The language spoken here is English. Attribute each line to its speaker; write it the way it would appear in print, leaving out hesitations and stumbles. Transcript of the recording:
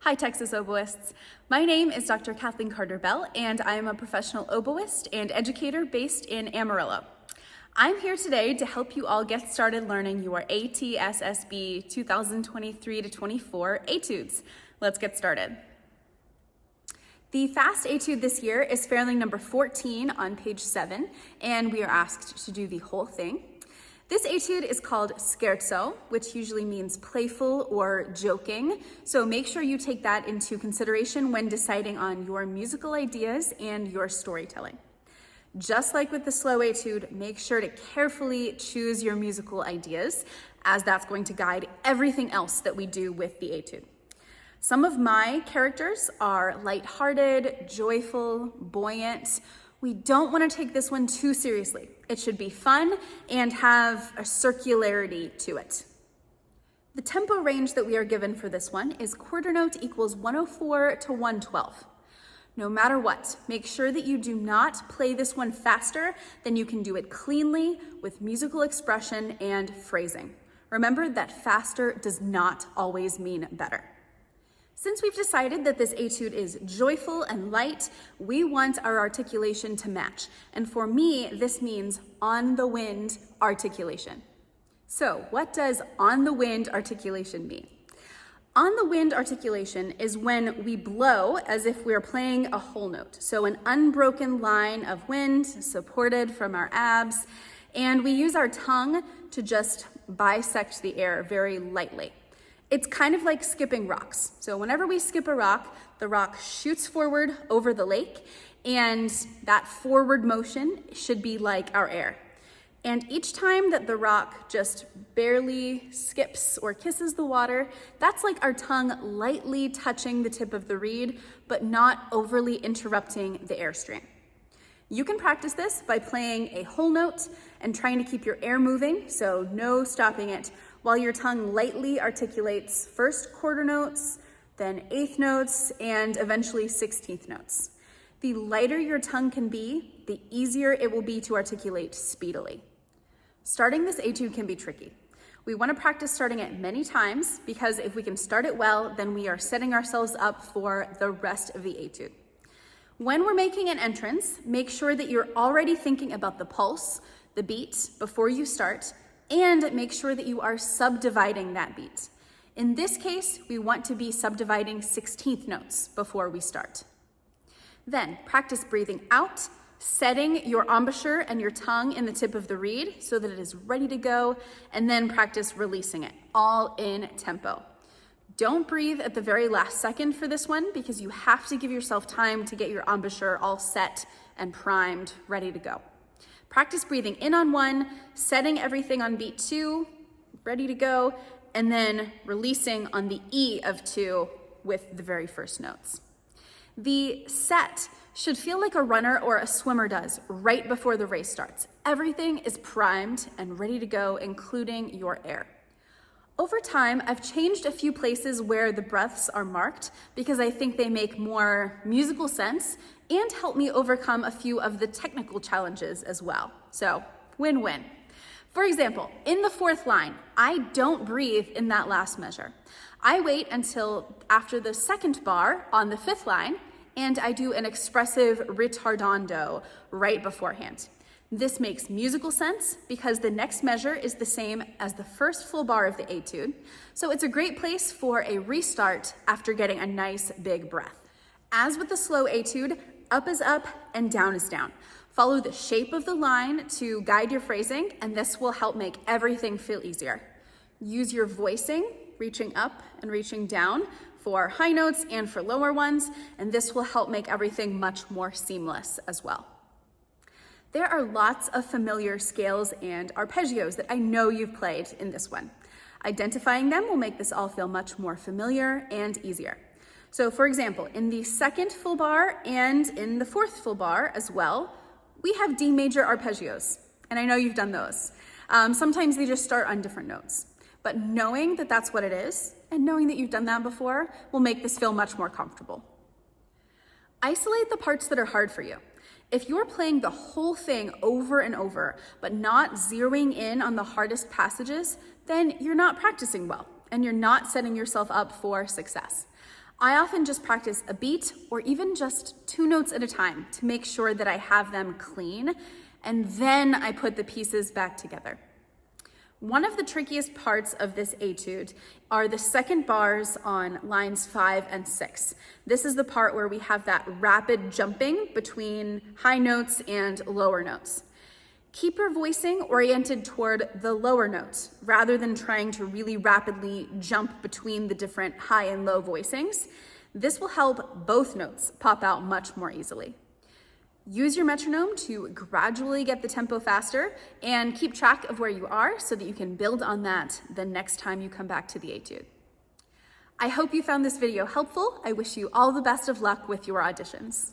Speaker 1: Hi Texas oboists. My name is Dr. Kathleen Carter Bell and I am a professional oboist and educator based in Amarillo. I'm here today to help you all get started learning your ATSSB 2023-24 etudes. Let's get started. The FAST etude this year is Ferling number 14 on page 7, and we are asked to do the whole thing. This etude is called scherzo, which usually means playful or joking, so make sure you take that into consideration when deciding on your musical ideas and your storytelling. Just like with the slow etude, make sure to carefully choose your musical ideas, as that's going to guide everything else that we do with the etude. Some of my characters are lighthearted, joyful, buoyant. We don't want to take this one too seriously. It should be fun and have a circularity to it. The tempo range that we are given for this one is quarter note equals 104 to 112. No matter what, make sure that you do not play this one faster than you can do it cleanly with musical expression and phrasing. Remember that faster does not always mean better. Since we've decided that this etude is joyful and light, we want our articulation to match. And for me, this means on the wind articulation. So what does on the wind articulation mean? On the wind articulation is when we blow as if we're playing a whole note. So an unbroken line of wind supported from our abs, and we use our tongue to just bisect the air very lightly. It's kind of like skipping rocks. So whenever we skip a rock, the rock shoots forward over the lake, and that forward motion should be like our air. And each time that the rock just barely skips or kisses the water, that's like our tongue lightly touching the tip of the reed, but not overly interrupting the airstream. You can practice this by playing a whole note and trying to keep your air moving, so no stopping it, while your tongue lightly articulates first quarter notes, then eighth notes, and eventually 16th notes. The lighter your tongue can be, the easier it will be to articulate speedily. Starting this etude can be tricky. We want to practice starting it many times because if we can start it well, then we are setting ourselves up for the rest of the etude. When we're making an entrance, make sure that you're already thinking about the pulse, the beat, before you start, and make sure that you are subdividing that beat. In this case, we want to be subdividing 16th notes before we start. Then practice breathing out, setting your embouchure and your tongue in the tip of the reed so that it is ready to go, and then practice releasing it, all in tempo. Don't breathe at the very last second for this one because you have to give yourself time to get your embouchure all set and primed, ready to go. Practice breathing in on 1, setting everything on beat 2, ready to go, and then releasing on the E of 2 with the very first notes. The set should feel like a runner or a swimmer does right before the race starts. Everything is primed and ready to go, including your air. Over time, I've changed a few places where the breaths are marked because I think they make more musical sense and help me overcome a few of the technical challenges as well. So, win-win. For example, in the 4th line, I don't breathe in that last measure. I wait until after the 2nd bar on the 5th line, and I do an expressive ritardando right beforehand. This makes musical sense because the next measure is the same as the first full bar of the etude, so it's a great place for a restart after getting a nice big breath. As with the slow etude, up is up and down is down. Follow the shape of the line to guide your phrasing, and this will help make everything feel easier. Use your voicing, reaching up and reaching down for high notes and for lower ones, and this will help make everything much more seamless as well. There are lots of familiar scales and arpeggios that I know you've played in this one. Identifying them will make this all feel much more familiar and easier. So for example, in the 2nd full bar and in the 4th full bar as well, we have D major arpeggios, and I know you've done those. Sometimes they just start on different notes, but knowing that that's what it is and knowing that you've done that before will make this feel much more comfortable. Isolate the parts that are hard for you. If you're playing the whole thing over and over, but not zeroing in on the hardest passages, then you're not practicing well, and you're not setting yourself up for success. I often just practice a beat or even just 2 notes at a time to make sure that I have them clean, and then I put the pieces back together. One of the trickiest parts of this etude are the second bars on lines 5 and 6. This is the part where we have that rapid jumping between high notes and lower notes. Keep your voicing oriented toward the lower notes rather than trying to really rapidly jump between the different high and low voicings. This will help both notes pop out much more easily. Use your metronome to gradually get the tempo faster and keep track of where you are so that you can build on that the next time you come back to the etude. I hope you found this video helpful. I wish you all the best of luck with your auditions.